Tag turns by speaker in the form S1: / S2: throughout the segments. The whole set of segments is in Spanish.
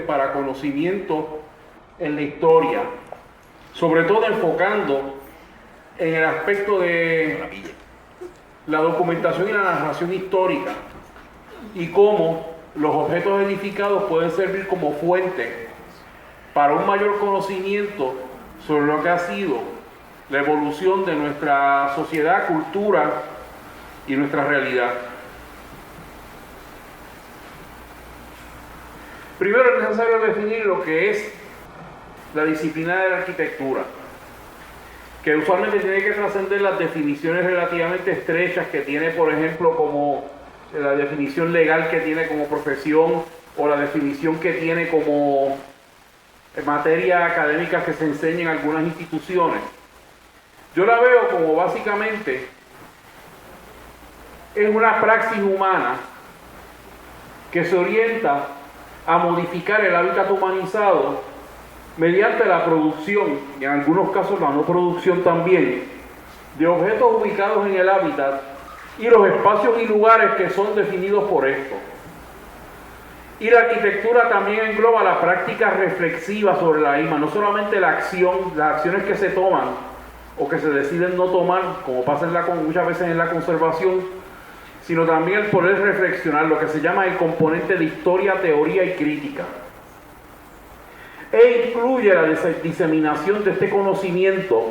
S1: para conocimiento en la historia, sobre todo enfocando en el aspecto de la documentación y la narración histórica y cómo los objetos edificados pueden servir como fuente para un mayor conocimiento sobre lo que ha sido la evolución de nuestra sociedad, cultura y nuestra realidad. Primero es necesario definir lo que es la disciplina de la arquitectura, que usualmente tiene que trascender las definiciones relativamente estrechas que tiene, por ejemplo, como la definición legal que tiene como profesión o la definición que tiene como materia académica que se enseña en algunas instituciones. Yo la veo como básicamente es una praxis humana que se orienta a modificar el hábitat humanizado mediante la producción, y en algunos casos la no producción también, de objetos ubicados en el hábitat y los espacios y lugares que son definidos por esto. Y la arquitectura también engloba la práctica reflexiva sobre la misma, no solamente la acción, las acciones que se toman o que se deciden no tomar, como pasa muchas veces en la conservación, sino también el poder reflexionar, lo que se llama el componente de historia, teoría y crítica. E incluye la diseminación de este conocimiento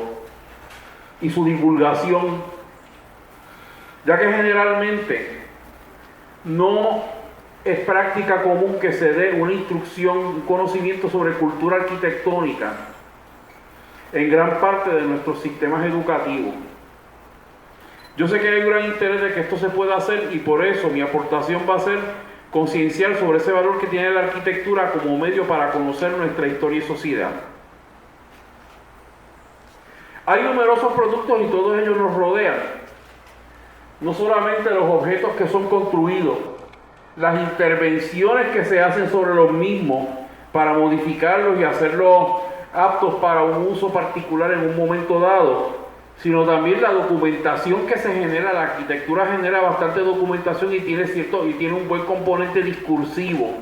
S1: y su divulgación, ya que generalmente no es práctica común que se dé una instrucción, un conocimiento sobre cultura arquitectónica en gran parte de nuestros sistemas educativos. Yo sé que hay un gran interés de que esto se pueda hacer y por eso mi aportación va a ser concienciar sobre ese valor que tiene la arquitectura como medio para conocer nuestra historia y sociedad. Hay numerosos productos y todos ellos nos rodean. No solamente los objetos que son construidos, las intervenciones que se hacen sobre los mismos para modificarlos y hacerlos aptos para un uso particular en un momento dado, sino también la documentación que se genera. La arquitectura genera bastante documentación y tiene un buen componente discursivo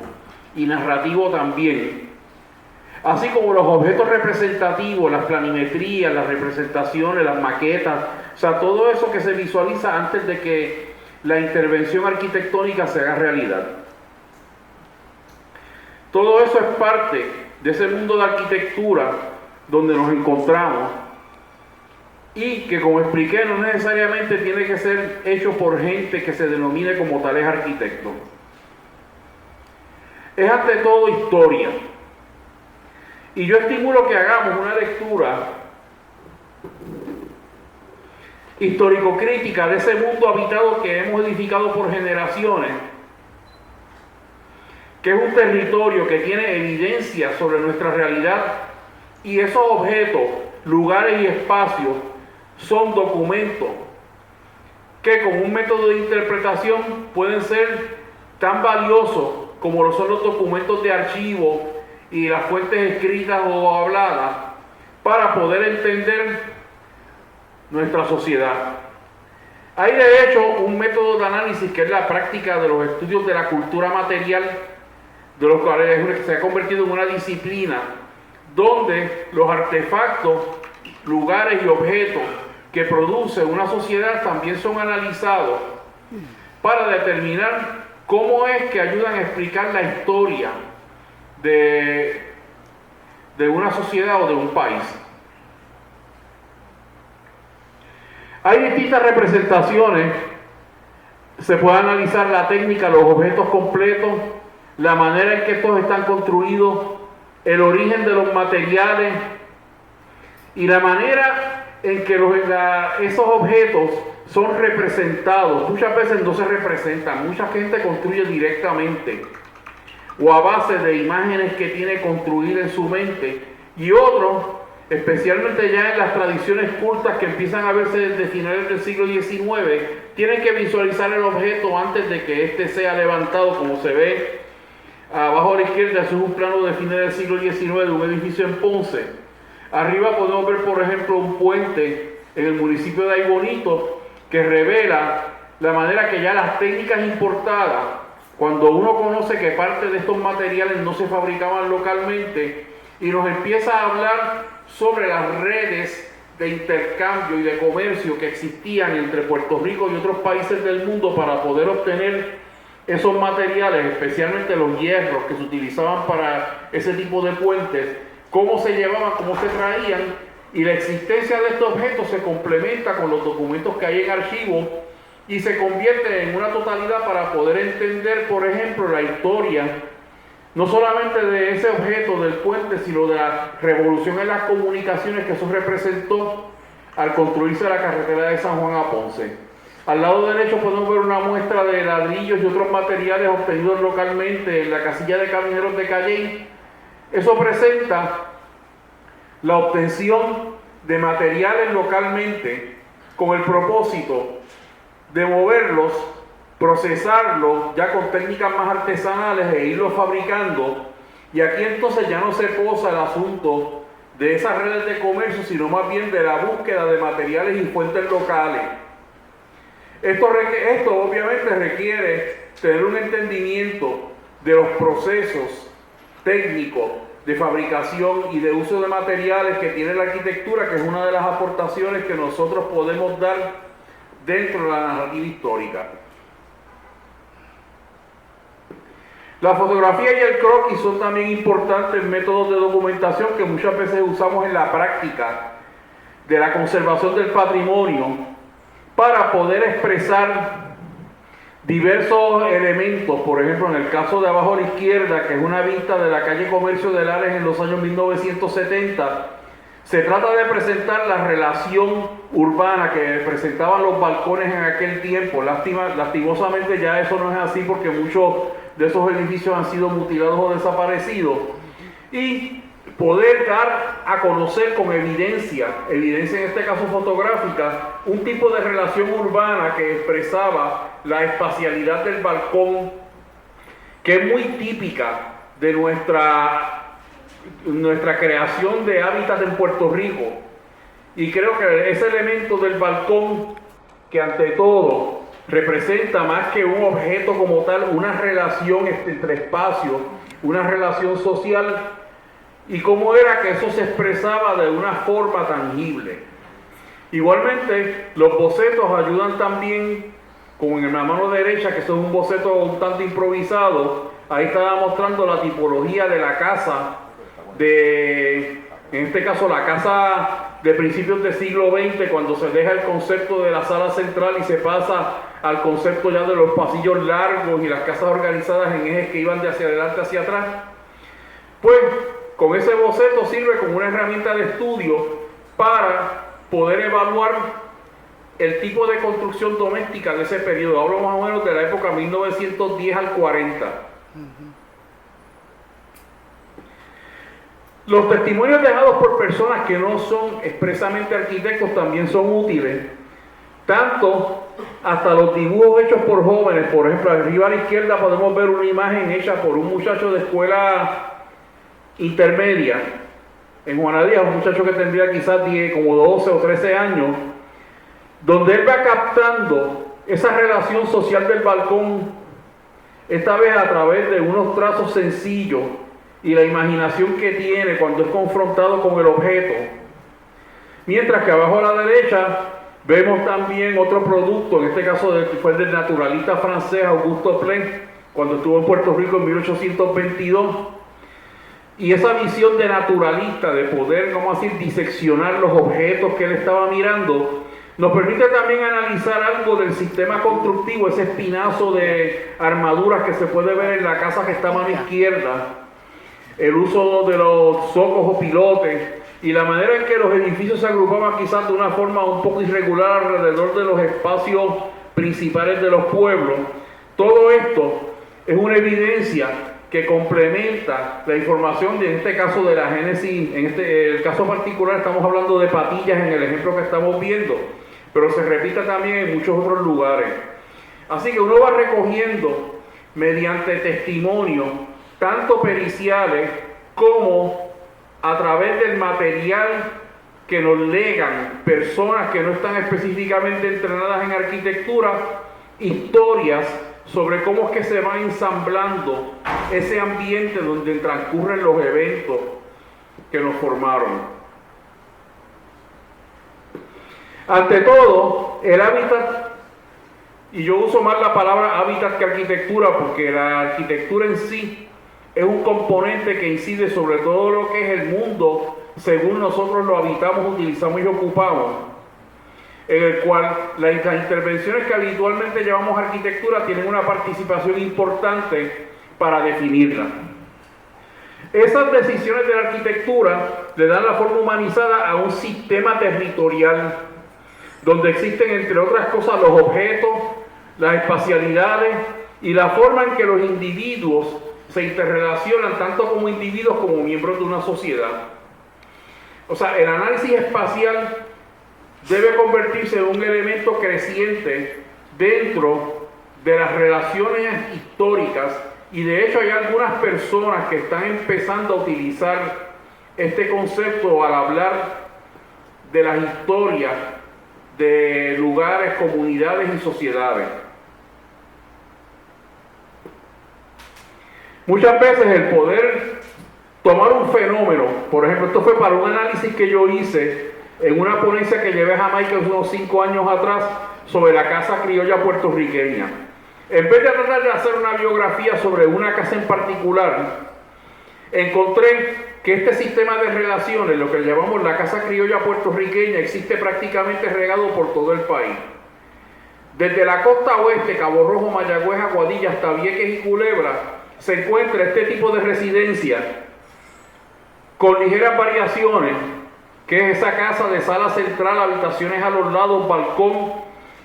S1: y narrativo también. Así como los objetos representativos, las planimetrías, las representaciones, las maquetas, o sea, todo eso que se visualiza antes de que la intervención arquitectónica se haga realidad. Todo eso es parte de ese mundo de arquitectura donde nos encontramos y que, como expliqué, no necesariamente tiene que ser hecho por gente que se denomine como tales arquitectos. Es ante todo historia. Y yo estimulo que hagamos una lectura histórico-crítica de ese mundo habitado que hemos edificado por generaciones, que es un territorio que tiene evidencia sobre nuestra realidad, y esos objetos, lugares y espacios son documentos que con un método de interpretación pueden ser tan valiosos como lo son los documentos de archivo y las fuentes escritas o habladas para poder entender nuestra sociedad. Hay de hecho un método de análisis que es la práctica de los estudios de la cultura material, de los cuales se ha convertido en una disciplina donde los artefactos, lugares y objetos que produce una sociedad también son analizados para determinar cómo es que ayudan a explicar la historia de una sociedad o de un país. Hay distintas representaciones. Se puede analizar la técnica, los objetos completos, la manera en que estos están construidos, el origen de los materiales y la manera en que esos objetos son representados. Muchas veces no se representan, mucha gente construye directamente o a base de imágenes que tiene construidas en su mente, y otros, especialmente ya en las tradiciones cultas que empiezan a verse desde finales del siglo XIX, tienen que visualizar el objeto antes de que éste sea levantado, como se ve abajo a la izquierda. Eso es un plano de finales del siglo XIX de un edificio en Ponce. Arriba podemos ver, por ejemplo, un puente en el municipio de Aybonito que revela la manera que ya las técnicas importadas cuando uno conoce que parte de estos materiales no se fabricaban localmente y nos empieza a hablar sobre las redes de intercambio y de comercio que existían entre Puerto Rico y otros países del mundo para poder obtener esos materiales, especialmente los hierros que se utilizaban para ese tipo de puentes, cómo se llevaban, cómo se traían, y la existencia de estos objetos se complementa con los documentos que hay en archivo y se convierte en una totalidad para poder entender, por ejemplo, la historia no solamente de ese objeto del puente, sino de la revolución en las comunicaciones que eso representó al construirse la carretera de San Juan a Ponce. Al lado derecho podemos ver una muestra de ladrillos y otros materiales obtenidos localmente en la casilla de camineros de Calley. Eso presenta la obtención de materiales localmente con el propósito de moverlos, procesarlos ya con técnicas más artesanales e irlos fabricando. Y aquí entonces ya no se posa el asunto de esas redes de comercio, sino más bien de la búsqueda de materiales y fuentes locales. Esto obviamente requiere tener un entendimiento de los procesos técnicos de fabricación y de uso de materiales que tiene la arquitectura, que es una de las aportaciones que nosotros podemos dar dentro de la narrativa histórica. La fotografía y el croquis son también importantes métodos de documentación que muchas veces usamos en la práctica de la conservación del patrimonio para poder expresar diversos elementos. Por ejemplo, en el caso de abajo a la izquierda, que es una vista de la calle Comercio de Lares en los años 1970, se trata de presentar la relación urbana que presentaban los balcones en aquel tiempo. Lastimosamente ya eso no es así, porque muchos de esos edificios han sido mutilados o desaparecidos. Y poder dar a conocer con evidencia en este caso fotográfica, un tipo de relación urbana que expresaba la espacialidad del balcón, que es muy típica de nuestra creación de hábitat en Puerto Rico. Y creo que ese elemento del balcón, que ante todo representa más que un objeto como tal, una relación entre espacios, una relación social, y cómo era que eso se expresaba de una forma tangible. Igualmente, los bocetos ayudan también, como en la mano derecha, que son un boceto un tanto improvisado. Ahí estaba mostrando la tipología de la casa, en este caso la casa de principios del siglo XX, cuando se deja el concepto de la sala central y se pasa al concepto ya de los pasillos largos y las casas organizadas en ejes que iban de hacia adelante hacia atrás. Pues con ese boceto sirve como una herramienta de estudio para poder evaluar el tipo de construcción doméstica de ese periodo. Hablo más o menos de la época 1910 al 40. Los testimonios dejados por personas que no son expresamente arquitectos también son útiles, tanto hasta los dibujos hechos por jóvenes. Por ejemplo, arriba a la izquierda podemos ver una imagen hecha por un muchacho de escuela intermedia en Juana Díaz, un muchacho que tendría quizás como 12 o 13 años, donde él va captando esa relación social del balcón, esta vez a través de unos trazos sencillos y la imaginación que tiene cuando es confrontado con el objeto. Mientras que abajo a la derecha vemos también otro producto, en este caso fue del naturalista francés Auguste Dupin, cuando estuvo en Puerto Rico en 1822. Y esa visión de naturalista, de poder, ¿cómo decir?, diseccionar los objetos que él estaba mirando, nos permite también analizar algo del sistema constructivo, ese espinazo de armaduras que se puede ver en la casa que está a mano izquierda, el uso de los zocos o pilotes, y la manera en que los edificios se agrupaban quizás de una forma un poco irregular alrededor de los espacios principales de los pueblos. Todo esto es una evidencia que complementa la información en este caso de la génesis. En el caso particular estamos hablando de patillas en el ejemplo que estamos viendo, pero se repite también en muchos otros lugares. Así que uno va recogiendo mediante testimonios, tanto periciales como a través del material que nos legan personas que no están específicamente entrenadas en arquitectura, historias sobre cómo es que se va ensamblando ese ambiente donde transcurren los eventos que nos formaron. Ante todo, el hábitat, y yo uso más la palabra hábitat que arquitectura, porque la arquitectura en sí es un componente que incide sobre todo lo que es el mundo según nosotros lo habitamos, utilizamos y ocupamos, en el cual las intervenciones que habitualmente llamamos arquitectura tienen una participación importante para definirla. Esas decisiones de la arquitectura le dan la forma humanizada a un sistema territorial donde existen, entre otras cosas, los objetos, las espacialidades y la forma en que los individuos se interrelacionan tanto como individuos como miembros de una sociedad. O sea, el análisis espacial debe convertirse en un elemento creciente dentro de las relaciones históricas, y de hecho hay algunas personas que están empezando a utilizar este concepto al hablar de las historias de lugares, comunidades y sociedades. Muchas veces el poder tomar un fenómeno, por ejemplo, esto fue para un análisis que yo hice en una ponencia que llevé a Jamaica unos 5 años atrás sobre la casa criolla puertorriqueña. En vez de tratar de hacer una biografía sobre una casa en particular, encontré que este sistema de relaciones, lo que llamamos la casa criolla puertorriqueña, existe prácticamente regado por todo el país. Desde la costa oeste, Cabo Rojo, Mayagüez, Aguadilla, hasta Vieques y Culebra, se encuentra este tipo de residencia con ligeras variaciones, que es esa casa de sala central, habitaciones a los lados, balcón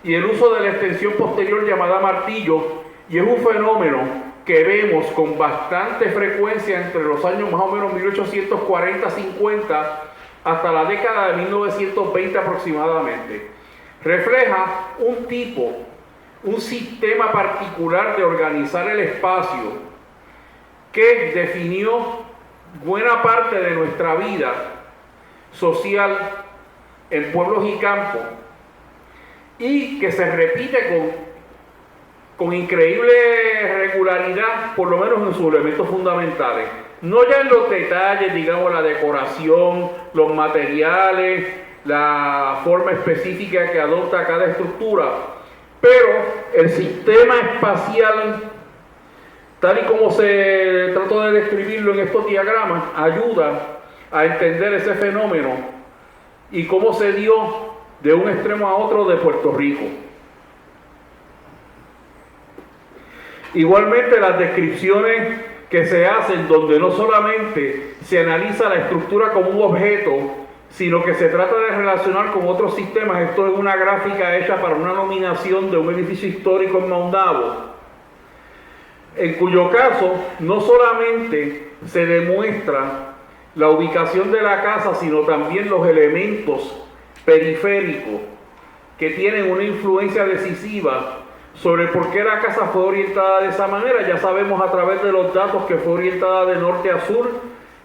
S1: y el uso de la extensión posterior llamada martillo, y es un fenómeno que vemos con bastante frecuencia entre los años más o menos 1840-50 hasta la década de 1920 aproximadamente. Refleja un sistema particular de organizar el espacio que definió buena parte de nuestra vida social en pueblos y campos, y que se repite con increíble regularidad, por lo menos en sus elementos fundamentales. No ya en los detalles, digamos, la decoración, los materiales, la forma específica que adopta cada estructura, pero el sistema espacial, tal y como se trató de describirlo en estos diagramas, ayuda a entender ese fenómeno y cómo se dio de un extremo a otro de Puerto Rico. Igualmente, las descripciones que se hacen, donde no solamente se analiza la estructura como un objeto, sino que se trata de relacionar con otros sistemas. Esto es una gráfica hecha para una nominación de un edificio histórico en Maunabo, en cuyo caso no solamente se demuestra la ubicación de la casa, sino también los elementos periféricos que tienen una influencia decisiva sobre por qué la casa fue orientada de esa manera. Ya sabemos a través de los datos que fue orientada de norte a sur,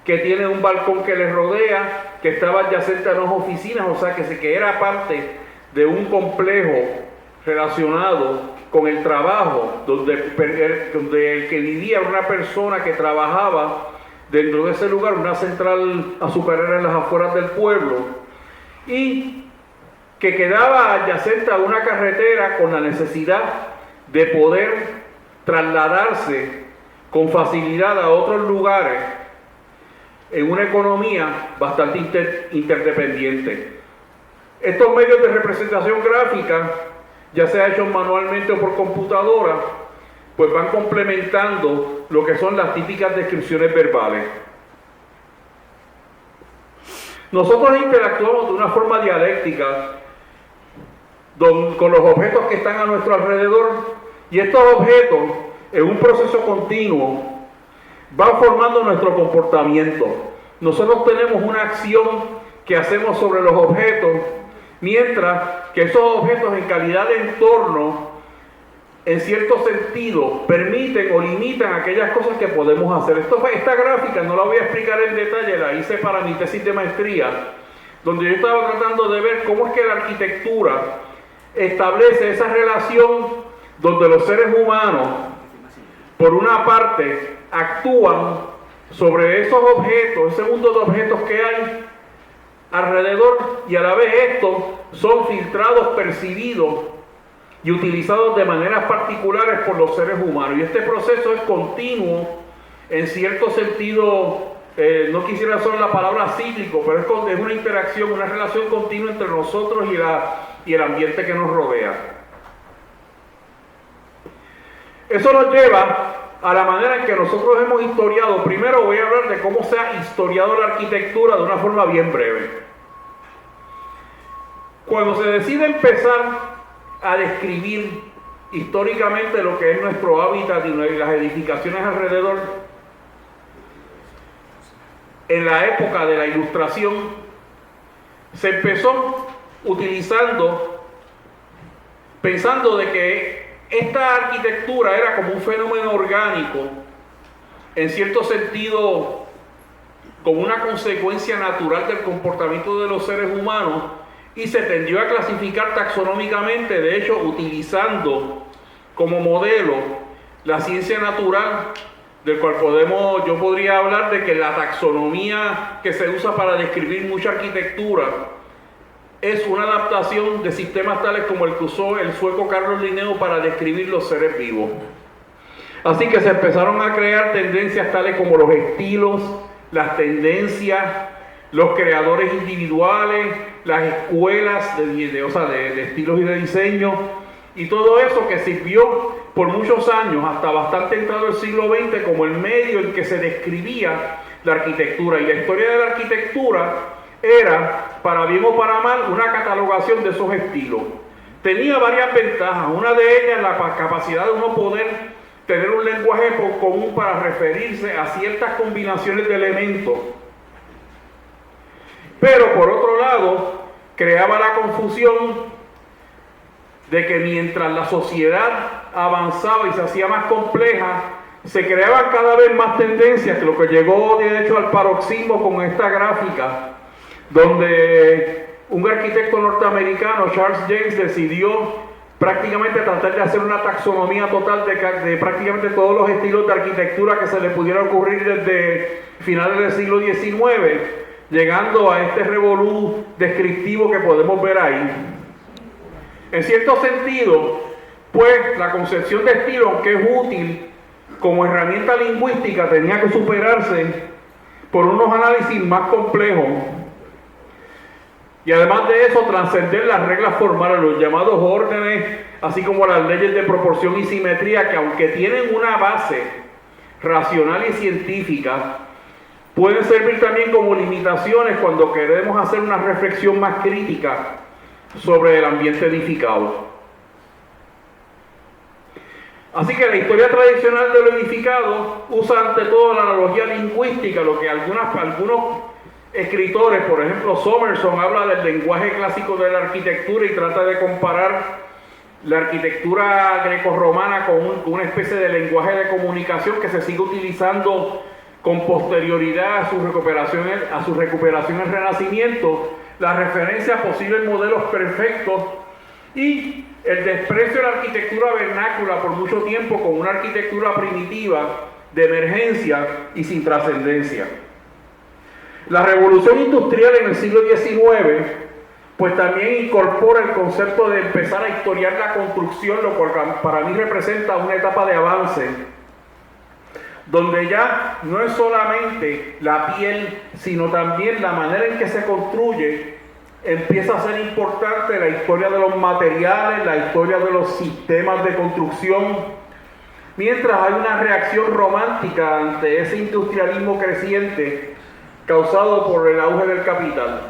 S1: que tiene un balcón que le rodea, que estaba adyacente a unas oficinas, o sea que era parte de un complejo relacionado con el trabajo, donde el que vivía era una persona que trabajaba dentro de ese lugar, una central azucarera en las afueras del pueblo, y que quedaba adyacente a una carretera con la necesidad de poder trasladarse con facilidad a otros lugares en una economía bastante interdependiente. Estos medios de representación gráfica, ya sea hechos manualmente o por computadora, pues van complementando lo que son las típicas descripciones verbales. Nosotros interactuamos de una forma dialéctica con los objetos que están a nuestro alrededor, y estos objetos, en un proceso continuo, van formando nuestro comportamiento. Nosotros tenemos una acción que hacemos sobre los objetos, mientras que esos objetos en calidad de entorno, en cierto sentido, permiten o limitan aquellas cosas que podemos hacer. Esta gráfica no la voy a explicar en detalle, la hice para mi tesis de maestría, donde yo estaba tratando de ver cómo es que la arquitectura establece esa relación donde los seres humanos, por una parte, actúan sobre esos objetos, ese mundo de objetos que hay alrededor, y a la vez estos son filtrados, percibidos y utilizados de maneras particulares por los seres humanos. Y este proceso es continuo, en cierto sentido, no quisiera usar la palabra cíclico, pero es una interacción, una relación continua entre nosotros y el ambiente que nos rodea. Eso nos lleva a la manera en que nosotros hemos historiado. Primero voy a hablar de cómo se ha historiado la arquitectura de una forma bien breve. Cuando se decide empezar a describir históricamente lo que es nuestro hábitat y las edificaciones alrededor, en la época de la Ilustración, se empezó pensando de que esta arquitectura era como un fenómeno orgánico, en cierto sentido, como una consecuencia natural del comportamiento de los seres humanos, y se tendió a clasificar taxonómicamente, de hecho, utilizando como modelo la ciencia natural, del cual yo podría hablar de que la taxonomía que se usa para describir mucha arquitectura es una adaptación de sistemas tales como el que usó el sueco Carlos Linneo para describir los seres vivos. Así que se empezaron a crear tendencias tales como los estilos, las tendencias, los creadores individuales, las escuelas de estilos y de diseño, y todo eso que sirvió por muchos años, hasta bastante entrado el siglo XX, como el medio en que se describía la arquitectura. Y la historia de la arquitectura era, para bien o para mal, una catalogación de esos estilos. Tenía varias ventajas, una de ellas la capacidad de uno poder tener un lenguaje común para referirse a ciertas combinaciones de elementos. Pero por otro lado, creaba la confusión de que mientras la sociedad avanzaba y se hacía más compleja, se creaban cada vez más tendencias, que lo que llegó de hecho al paroxismo con esta gráfica, donde un arquitecto norteamericano, Charles James, decidió prácticamente tratar de hacer una taxonomía total de prácticamente todos los estilos de arquitectura que se le pudiera ocurrir desde finales del siglo XIX, llegando a este revolú descriptivo que podemos ver ahí. En cierto sentido, pues la concepción de estilo, aunque es útil como herramienta lingüística, tenía que superarse por unos análisis más complejos. Y además de eso, trascender las reglas formales, los llamados órdenes, así como las leyes de proporción y simetría, que aunque tienen una base racional y científica, pueden servir también como limitaciones cuando queremos hacer una reflexión más crítica sobre el ambiente edificado. Así que la historia tradicional de lo edificado usa ante todo la analogía lingüística, lo que algunos escritores, por ejemplo Somerson, habla del lenguaje clásico de la arquitectura y trata de comparar la arquitectura grecorromana con una especie de lenguaje de comunicación que se sigue utilizando con posterioridad a su recuperación en Renacimiento, la referencia a posibles modelos perfectos y el desprecio de la arquitectura vernácula por mucho tiempo como una arquitectura primitiva, de emergencia y sin trascendencia. La revolución industrial en el siglo XIX pues también incorpora el concepto de empezar a historiar la construcción, lo cual para mí representa una etapa de avance, donde ya no es solamente la piel, sino también la manera en que se construye. Empieza a ser importante la historia de los materiales, la historia de los sistemas de construcción, mientras hay una reacción romántica ante ese industrialismo creciente causado por el auge del capital.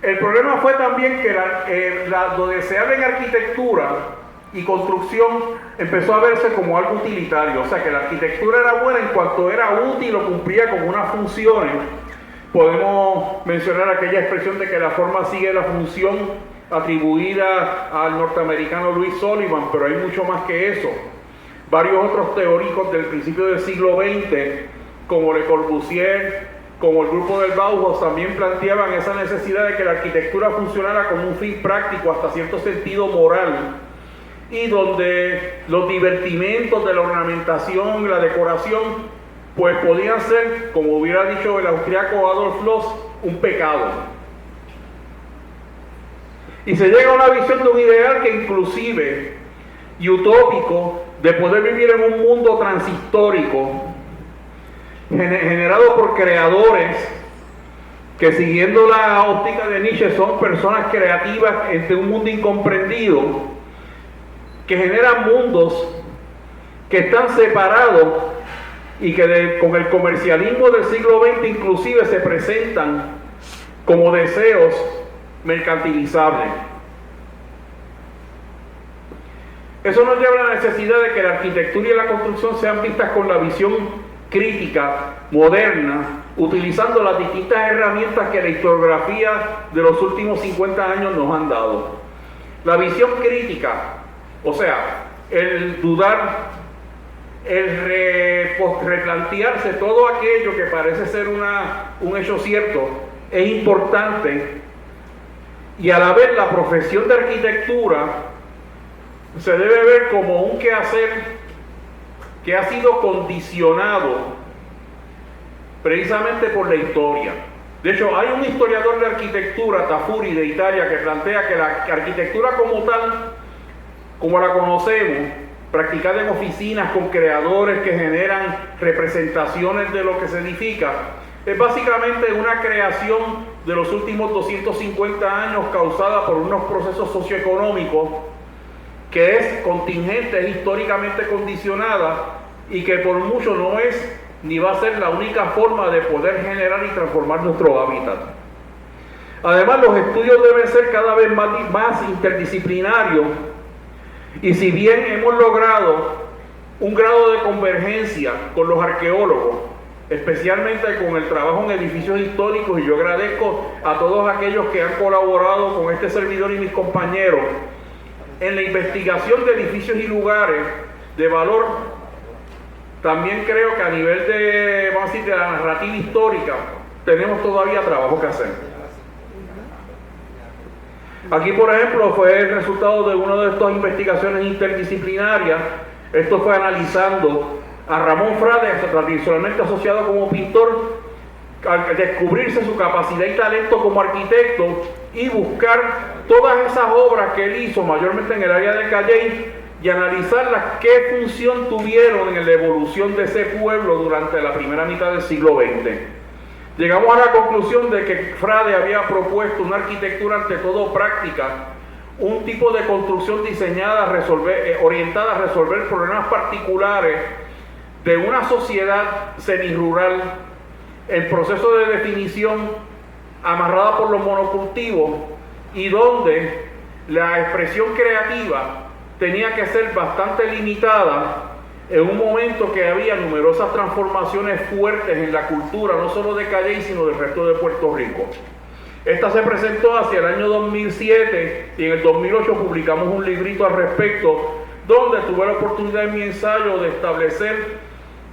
S1: El problema fue también que lo deseable en arquitectura y construcción empezó a verse como algo utilitario, o sea que la arquitectura era buena en cuanto era útil o cumplía con unas funciones. Podemos mencionar aquella expresión de que la forma sigue la función atribuida al norteamericano Louis Sullivan, pero hay mucho más que eso. Varios otros teóricos del principio del siglo XX, como Le Corbusier, como el grupo del Bauhaus, también planteaban esa necesidad de que la arquitectura funcionara como un fin práctico, hasta cierto sentido moral, y donde los divertimentos de la ornamentación y la decoración pues podían ser, como hubiera dicho el austriaco Adolf Loos, un pecado. Y se llega a una visión de un ideal que inclusive y utópico de poder vivir en un mundo transhistórico generado por creadores que, siguiendo la óptica de Nietzsche, son personas creativas entre un mundo incomprendido, que generan mundos que están separados y que con el comercialismo del siglo XX inclusive se presentan como deseos mercantilizables. Eso nos lleva a la necesidad de que la arquitectura y la construcción sean vistas con la visión crítica, moderna, utilizando las distintas herramientas que la historiografía de los últimos 50 años nos han dado. La visión crítica, o sea, el dudar, el replantearse todo aquello que parece ser un hecho cierto, es importante, y a la vez la profesión de arquitectura se debe ver como un quehacer que ha sido condicionado precisamente por la historia. De hecho, hay un historiador de arquitectura, Tafuri, de Italia, que plantea que la arquitectura como tal, como la conocemos, practicada en oficinas con creadores que generan representaciones de lo que se edifica, es básicamente una creación de los últimos 250 años causada por unos procesos socioeconómicos que es contingente, es históricamente condicionada y que por mucho no es ni va a ser la única forma de poder generar y transformar nuestro hábitat. Además, los estudios deben ser cada vez más interdisciplinarios, y si bien hemos logrado un grado de convergencia con los arqueólogos, especialmente con el trabajo en edificios históricos, y yo agradezco a todos aquellos que han colaborado con este servidor y mis compañeros en la investigación de edificios y lugares de valor, también creo que a nivel de, vamos a decir, de la narrativa histórica, tenemos todavía trabajo que hacer. Aquí, por ejemplo, fue el resultado de una de estas investigaciones interdisciplinarias. Esto fue analizando a Ramón Frade, tradicionalmente asociado como pintor, al descubrirse su capacidad y talento como arquitecto y buscar todas esas obras que él hizo, mayormente en el área de Calley, y analizarlas, qué función tuvieron en la evolución de ese pueblo durante la primera mitad del siglo XX. Llegamos a la conclusión de que Frade había propuesto una arquitectura ante todo práctica, un tipo de construcción diseñada orientada a resolver problemas particulares de una sociedad semirural en proceso de definición, amarrada por los monocultivos, y donde la expresión creativa tenía que ser bastante limitada en un momento que había numerosas transformaciones fuertes en la cultura, no solo de Calley, sino del resto de Puerto Rico. Esta se presentó hacia el año 2007 y en el 2008 publicamos un librito al respecto, donde tuve la oportunidad en mi ensayo de establecer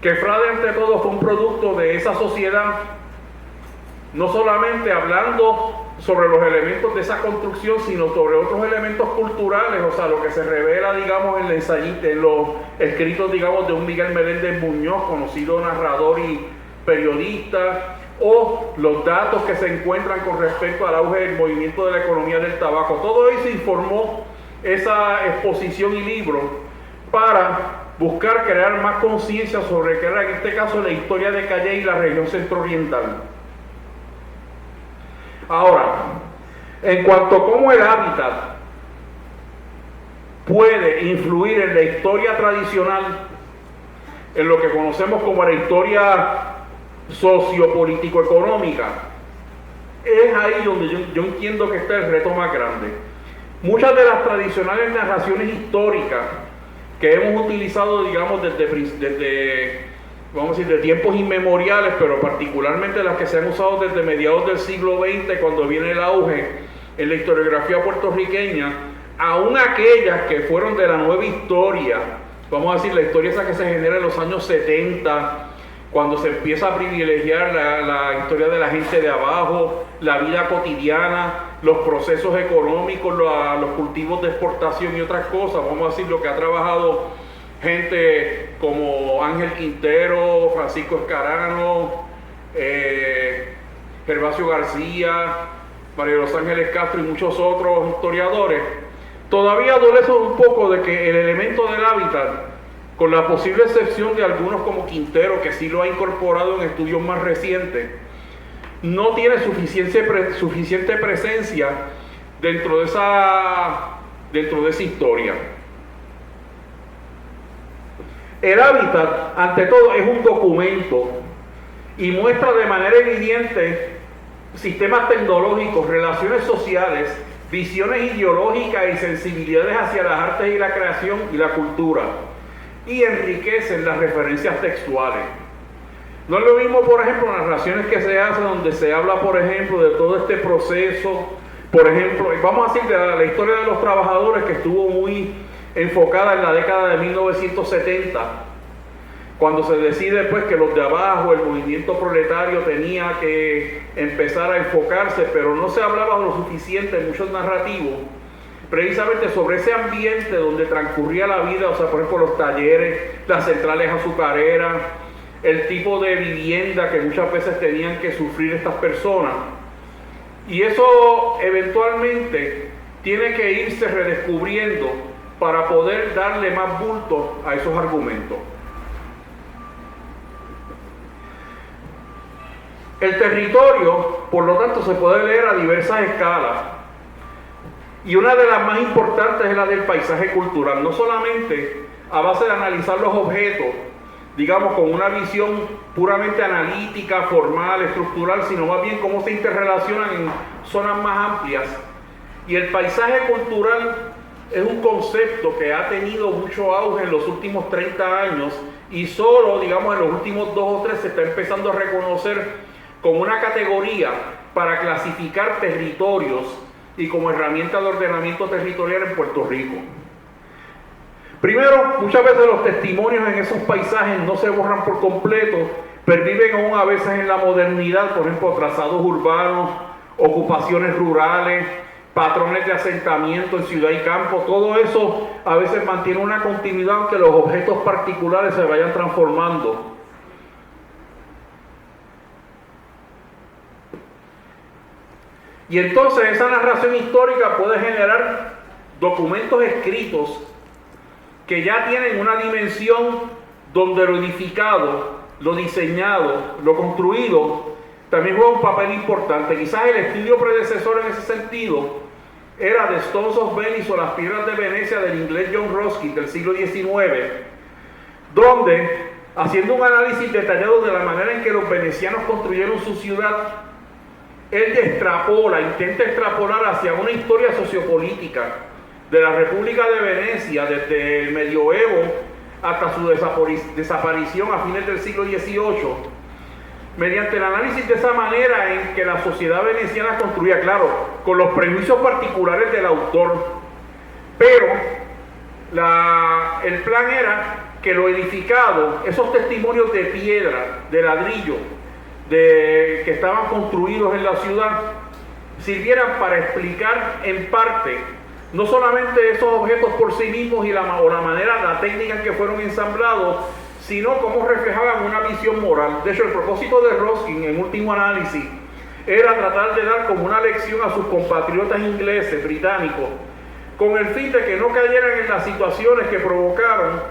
S1: que Frade ante todo fue un producto de esa sociedad, no solamente hablando sobre los elementos de esa construcción, sino sobre otros elementos culturales, o sea, lo que se revela, digamos, en los escritos, digamos, de un Miguel Meléndez Muñoz, conocido narrador y periodista, o los datos que se encuentran con respecto al auge del movimiento de la economía del tabaco. Todo eso informó esa exposición y libro para buscar crear más conciencia sobre qué era, en este caso, la historia de Calley y la región centro-oriental. Ahora, en cuanto a cómo el hábitat puede influir en la historia tradicional, en lo que conocemos como la historia sociopolítico-económica, es ahí donde yo entiendo que está el reto más grande. Muchas de las tradicionales narraciones históricas que hemos utilizado, digamos, desde vamos a decir, de tiempos inmemoriales, pero particularmente las que se han usado desde mediados del siglo XX, cuando viene el auge en la historiografía puertorriqueña, aún aquellas que fueron de la nueva historia, vamos a decir, la historia esa que se genera en los años 70, cuando se empieza a privilegiar la historia de la gente de abajo, la vida cotidiana, los procesos económicos, los cultivos de exportación y otras cosas. Vamos a decir lo que ha trabajado gente como Ángel Quintero, Francisco Escarano, Gervasio García, María de los Ángeles Castro y muchos otros historiadores. Todavía adolece un poco de que el elemento del hábitat, con la posible excepción de algunos como Quintero, que sí lo ha incorporado en estudios más recientes, no tiene suficiente presencia dentro de esa historia. El hábitat, ante todo, es un documento y muestra de manera evidente sistemas tecnológicos, relaciones sociales, visiones ideológicas y sensibilidades hacia las artes y la creación y la cultura, y enriquecen las referencias textuales. No es lo mismo, por ejemplo, narraciones que se hacen donde se habla, por ejemplo, de todo este proceso, por ejemplo, vamos a decir de la historia de los trabajadores, que estuvo muy enfocada en la década de 1970, cuando se decide pues que los de abajo, el movimiento proletario tenía que empezar a enfocarse, pero no se hablaba lo suficiente en muchos narrativos, precisamente sobre ese ambiente donde transcurría la vida, o sea, por ejemplo, los talleres, las centrales azucareras, el tipo de vivienda que muchas veces tenían que sufrir estas personas. Y eso eventualmente tiene que irse redescubriendo para poder darle más bulto a esos argumentos. El territorio, por lo tanto, se puede leer a diversas escalas. Y una de las más importantes es la del paisaje cultural, no solamente a base de analizar los objetos, digamos, con una visión puramente analítica, formal, estructural, sino más bien cómo se interrelacionan en zonas más amplias. Y el paisaje cultural es un concepto que ha tenido mucho auge en los últimos 30 años y solo, digamos, en los últimos 2 o 3 se está empezando a reconocer como una categoría para clasificar territorios y como herramienta de ordenamiento territorial en Puerto Rico. Primero, muchas veces los testimonios en esos paisajes no se borran por completo, perviven aún a veces en la modernidad, por ejemplo, trazados urbanos, ocupaciones rurales, patrones de asentamiento en ciudad y campo. Todo eso a veces mantiene una continuidad aunque los objetos particulares se vayan transformando. Y entonces esa narración histórica puede generar documentos escritos que ya tienen una dimensión donde lo edificado, lo diseñado, lo construido, también juega un papel importante. Quizás el estudio predecesor en ese sentido era The Stones of Venice o Las Piedras de Venecia del inglés John Ruskin del siglo XIX, donde, haciendo un análisis detallado de la manera en que los venecianos construyeron su ciudad, él intenta extrapolar hacia una historia sociopolítica de la República de Venecia desde el medioevo hasta su desaparición a fines del siglo XVIII, mediante el análisis de esa manera en que la sociedad veneciana construía, claro, con los prejuicios particulares del autor, pero el plan era que lo edificado, esos testimonios de piedra, de ladrillo, que estaban construidos en la ciudad, sirvieran para explicar en parte no solamente esos objetos por sí mismos y la manera, la técnica en que fueron ensamblados, sino cómo reflejaban una visión moral. De hecho, el propósito de Ruskin, en último análisis, era tratar de dar como una lección a sus compatriotas ingleses, británicos, con el fin de que no cayeran en las situaciones que provocaron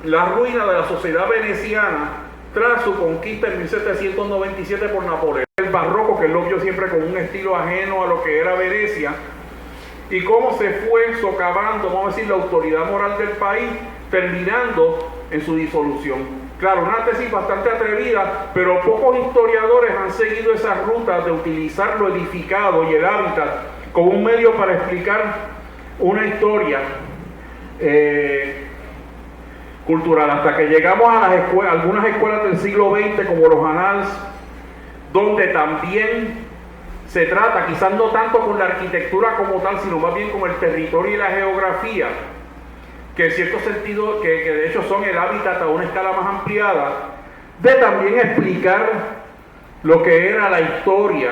S1: la ruina de la sociedad veneciana tras su conquista en 1797 por Napoleón. El barroco, que él lo vio siempre con un estilo ajeno a lo que era Venecia, y cómo se fue socavando, vamos a decir, la autoridad moral del país, terminando en su disolución. Claro, una tesis bastante atrevida, pero pocos historiadores han seguido esa ruta de utilizar lo edificado y el hábitat como un medio para explicar una historia cultural, hasta que llegamos a algunas escuelas del siglo XX como los Annals, donde también se trata, quizás no tanto con la arquitectura como tal, sino más bien con el territorio y la geografía, que en cierto sentido, que de hecho son el hábitat a una escala más ampliada, de también explicar lo que era la historia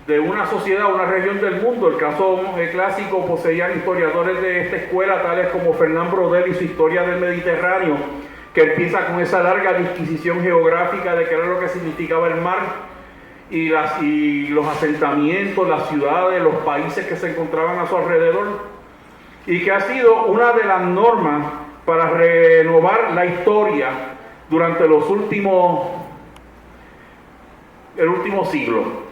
S1: de una sociedad, una región del mundo. El caso clásico poseían historiadores de esta escuela, tales como Fernán Braudel y su Historia del Mediterráneo, que empieza con esa larga disquisición geográfica de qué era lo que significaba el mar y los asentamientos, las ciudades, los países que se encontraban a su alrededor, y que ha sido una de las normas para renovar la historia durante el último siglo.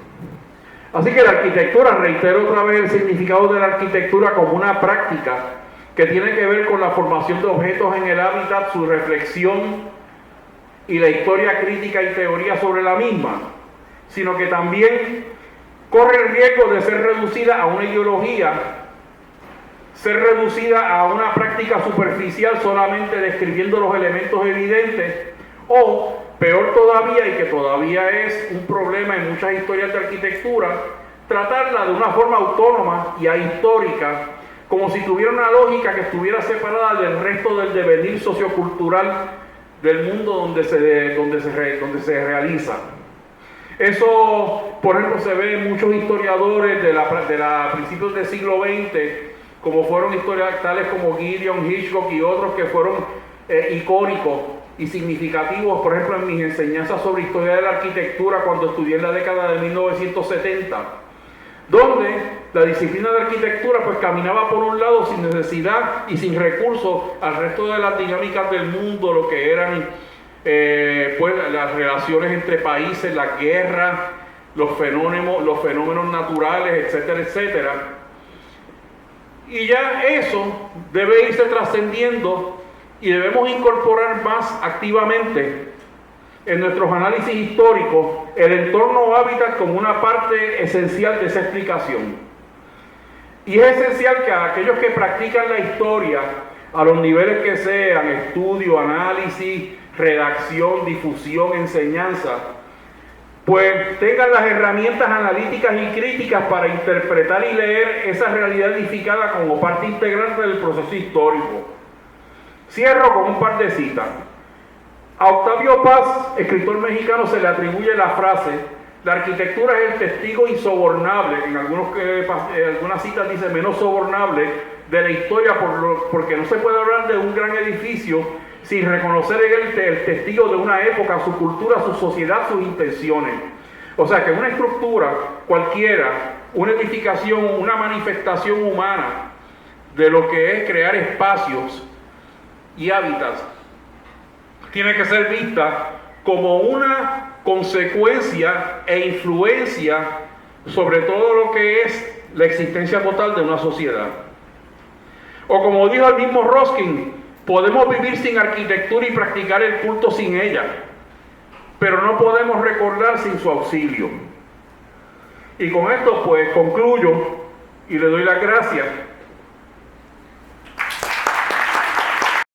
S1: Así que la arquitectura, reitero otra vez el significado de la arquitectura como una práctica que tiene que ver con la formación de objetos en el hábitat, su reflexión y la historia crítica y teoría sobre la misma, sino que también corre el riesgo de ser reducida a una ideología, ser reducida a una práctica superficial solamente describiendo los elementos evidentes, o peor todavía, y que todavía es un problema en muchas historias de arquitectura, tratarla de una forma autónoma y ahistórica, como si tuviera una lógica que estuviera separada del resto del devenir sociocultural del mundo donde se realiza. Eso, por ejemplo, se ve en muchos historiadores de principios del siglo XX, como fueron historiadores tales como Gideon, Hitchcock y otros que fueron icónicos y significativos, por ejemplo, en mis enseñanzas sobre historia de la arquitectura cuando estudié en la década de 1970, donde la disciplina de arquitectura pues caminaba por un lado sin necesidad y sin recursos al resto de las dinámicas del mundo, lo que eran pues las relaciones entre países, las guerras, los fenómenos naturales, etcétera, etcétera. Y ya eso debe irse trascendiendo y debemos incorporar más activamente en nuestros análisis históricos el entorno hábitat como una parte esencial de esa explicación. Y es esencial que aquellos que practican la historia a los niveles que sean, estudio, análisis, redacción, difusión, enseñanza, pues tengan las herramientas analíticas y críticas para interpretar y leer esa realidad edificada como parte integrante del proceso histórico. Cierro con un par de citas. A Octavio Paz, escritor mexicano, se le atribuye la frase: la arquitectura es el testigo insobornable, en algunas citas dice menos sobornable, de la historia, porque no se puede hablar de un gran edificio sin reconocer en él el testigo de una época, su cultura, su sociedad, sus intenciones. O sea que una estructura cualquiera, una edificación, una manifestación humana de lo que es crear espacios y hábitats, tiene que ser vista como una consecuencia e influencia sobre todo lo que es la existencia total de una sociedad. O como dijo el mismo Ruskin, podemos vivir sin arquitectura y practicar el culto sin ella, pero no podemos recordar sin su auxilio. Y con esto pues concluyo y le doy las gracias